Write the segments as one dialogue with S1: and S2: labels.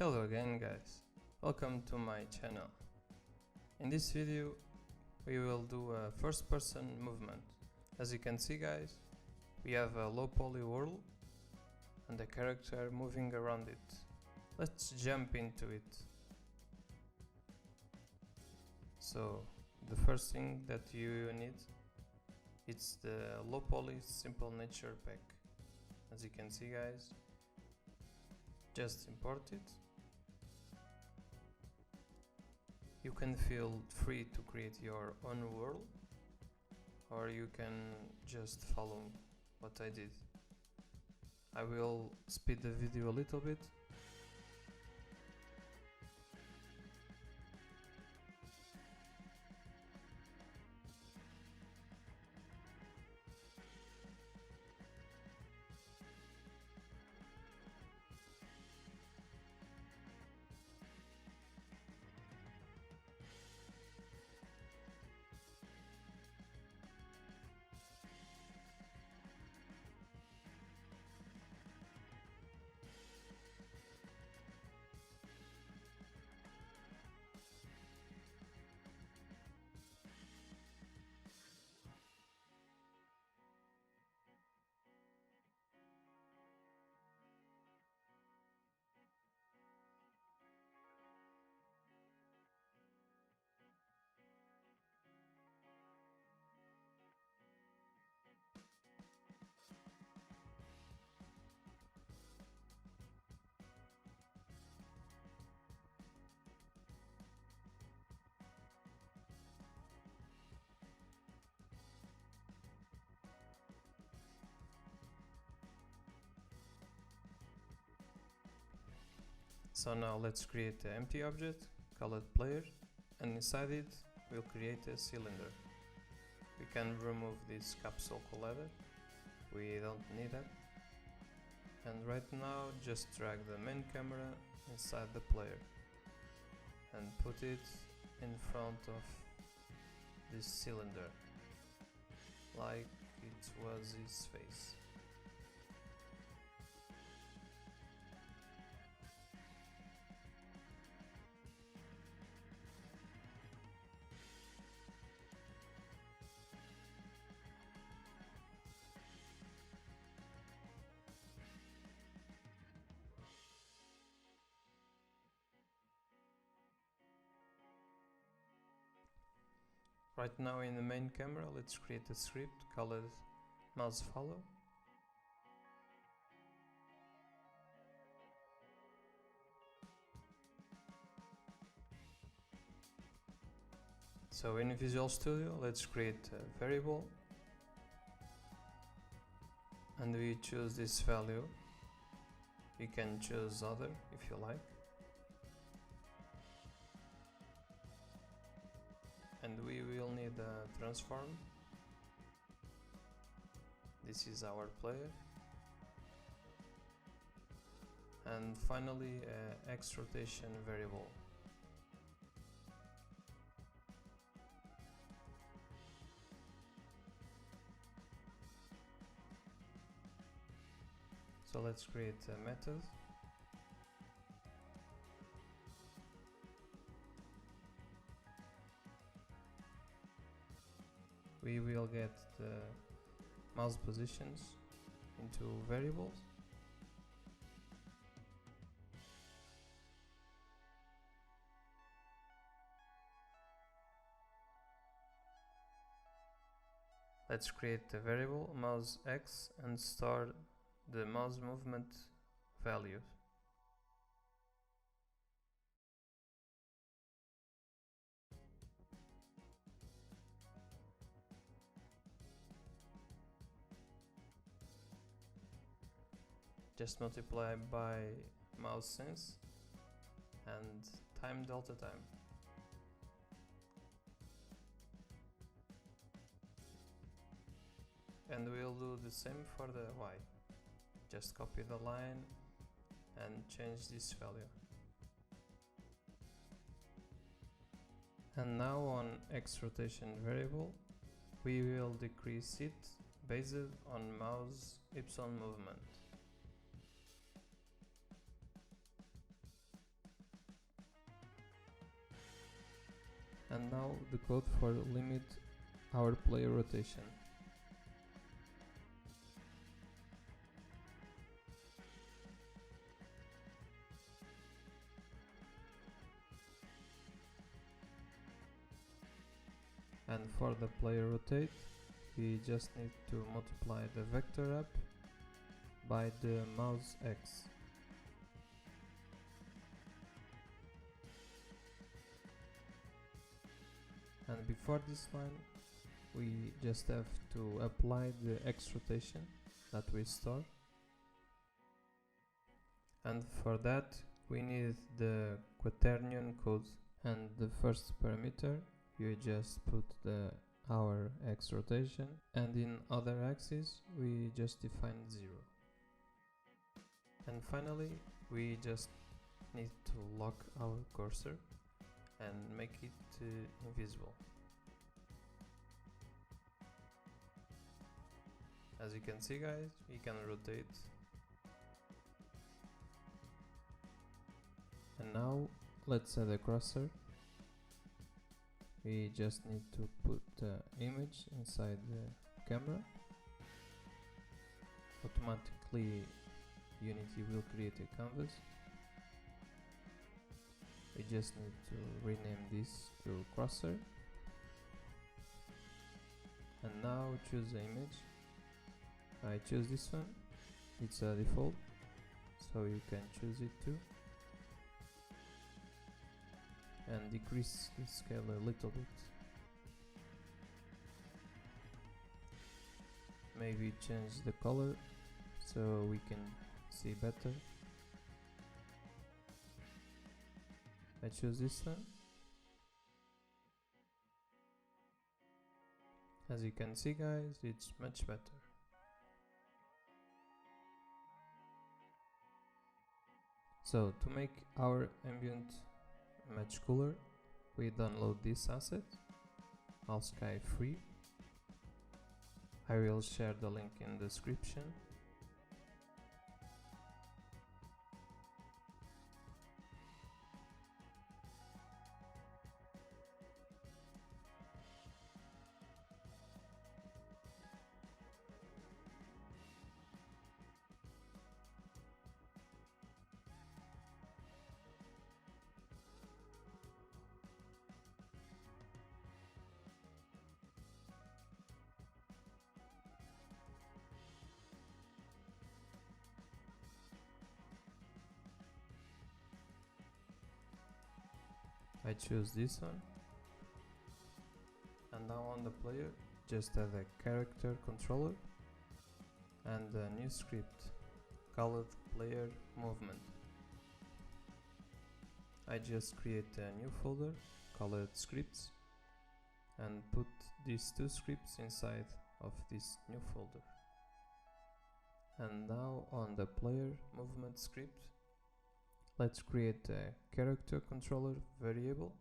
S1: Hello again guys, welcome to my channel. In this video we will do a first person movement. As you can see guys, we have a low poly world and a character moving around it. Let's jump into it. So the first thing that you need, it's the low poly simple nature pack. As you can see guys, just import it. You can feel free to create your own world, or you can just follow what I did. I will speed the video a little bit. So now let's create an empty object, call it player, and inside it we'll create a cylinder. We can remove this capsule collider, we don't need that. And right now just drag the main camera inside the player and put it in front of this cylinder, like it was his face. Right now in the main camera, let's create a script called mouse follow. So in Visual Studio, let's create a variable and we choose this value. You can choose other if you like. And we will need a transform. This is our player. And finally a X rotation variable. So let's create a method. We will get the mouse positions into variables. Let's create a variable mouse X and store the mouse movement values. Just multiply by mouse sense and time delta time. And we'll do the same for the Y. Just copy the line and change this value. And now on X rotation variable, we will decrease it based on mouse Y movement. And now the code for limit our player rotation. And for the player rotate, we just need to multiply the vector up by the mouse X. And before this line, we just have to apply the X rotation that we store. And for that, we need the quaternion code. And the first parameter, you just put our X rotation, and in other axes, we just define 0. And finally, we just need to lock our cursor and make it invisible. As you can see, guys, we can rotate. And now let's add a cursor. We just need to put the image inside the camera. Automatically Unity will create a canvas. We just need to rename this to cursor. And now choose the image. I choose this one. It's a default, so you can choose it too. And decrease the scale a little bit. Maybe change the color so we can see better. I choose this one. As you can see, guys, it's much better. So to make our ambient much cooler, we download this asset, Allsky free. I will share the link in the description. I choose this one, and now on the player just add a character controller and a new script called player movement. I just create a new folder called scripts and put these two scripts inside of this new folder. And now on the player movement script, let's create a character controller variable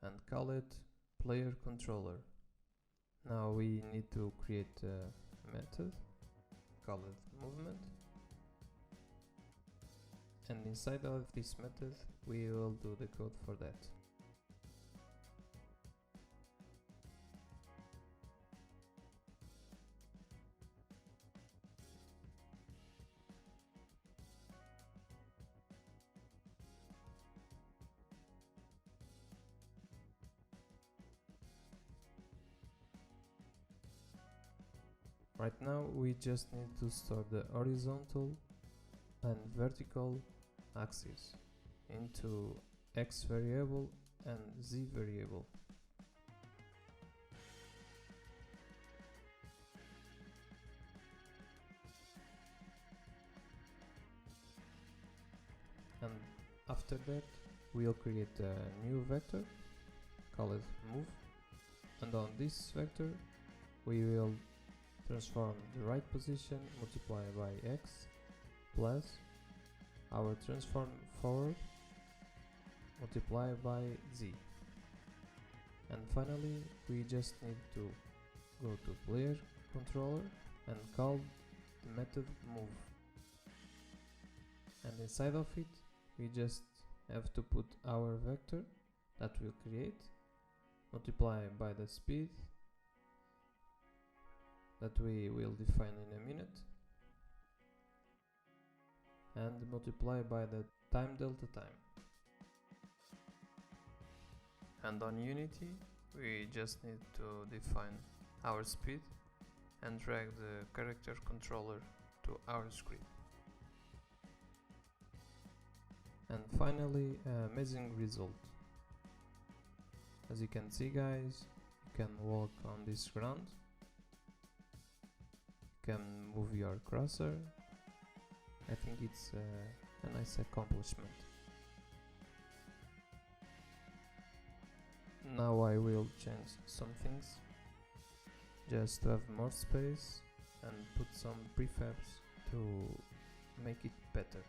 S1: and call it player controller. Now we need to create a method, call it movement, and inside of this method we will do the code for that. Right now we just need to store the horizontal and vertical axis into X variable and Z variable. And after that we'll create a new vector, call it move, and on this vector we will transform the right position multiplied by X plus our transform forward multiplied by Z. And finally we just need to go to player controller and call the method move. And inside of it we just have to put our vector that we'll create multiply by the speed that we will define in a minute, and multiply by the time delta time. And on Unity we just need to define our speed and drag the character controller to our script. And finally, an amazing result. As you can see, guys, you can walk on this ground, you can move your cursor. I think it's a nice accomplishment. Now I will change some things just to have more space and put some prefabs to make it better.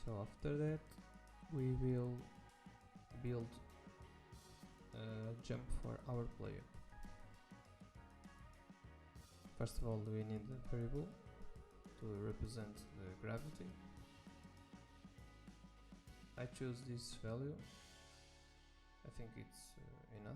S1: So after that we will build a jump for our player. First of all, we need a variable to represent the gravity. I choose this value. I think it's enough.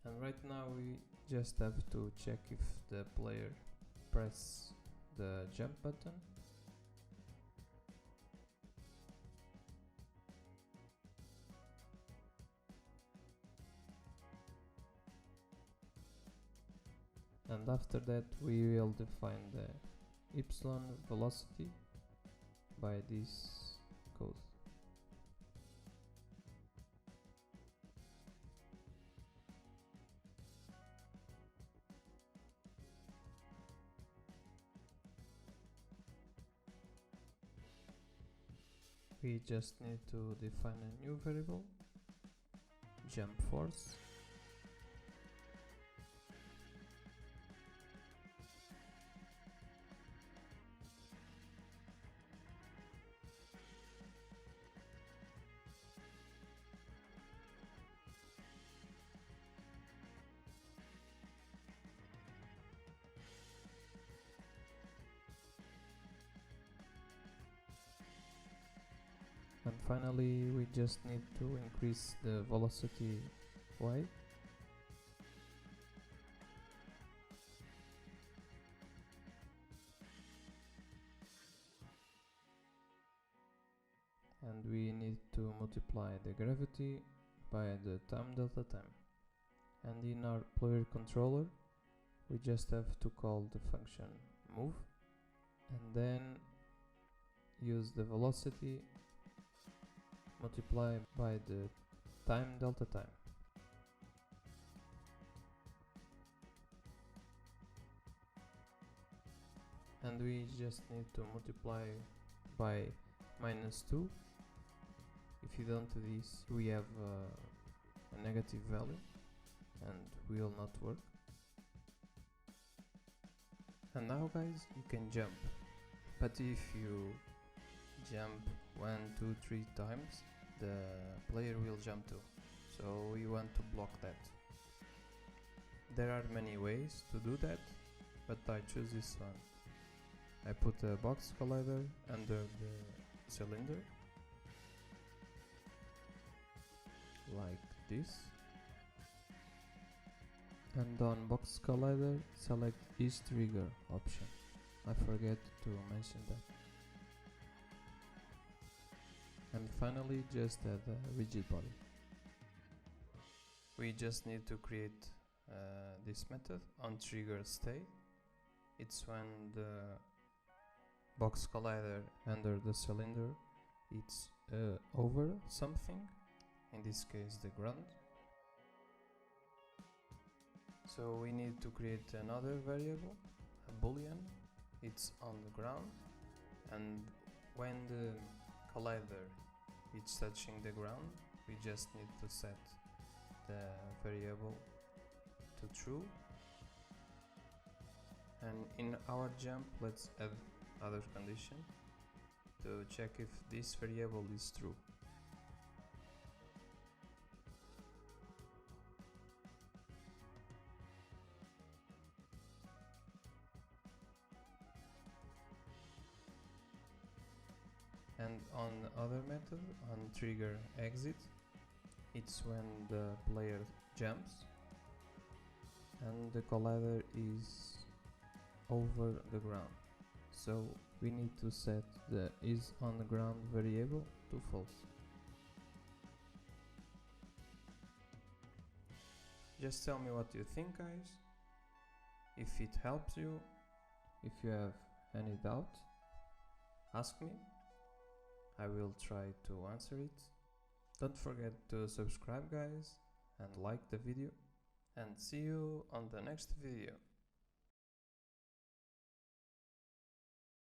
S1: And right now we just have to check if the player press the jump button. And after that we will define the epsilon velocity by this code. We just need to define a new variable, jump force. And finally we just need to increase the velocity y. And we need to multiply the gravity by the time delta time. And in our player controller we just have to call the function move and then use the velocity multiply by the time delta time. And we just need to multiply by -2. If you don't do this, we have a negative value and will not work. And now, guys, you can jump, but if you jump 1, 2, 3 times, the player will jump to. So we want to block that. There are many ways to do that, but I choose this one. I put a box collider under the cylinder, like this. And on box collider, select ease trigger option. I forget to mention that. And finally, just add a rigid body. We just need to create this method on trigger stay. It's when the box collider under the cylinder it's over something, in this case the ground. So we need to create another variable, a boolean. It's on the ground, and when the collider is touching the ground, we just need to set the variable to true. And in our jump, let's add other condition to check if this variable is true. And on other method, on trigger exit, it's when the player jumps and the collider is over the ground. So we need to set the is on the ground variable to false. Just tell me what you think, guys. If it helps you, if you have any doubt, ask me. I will try to answer it. Don't forget to subscribe, guys, and like the video, and see you on the next video.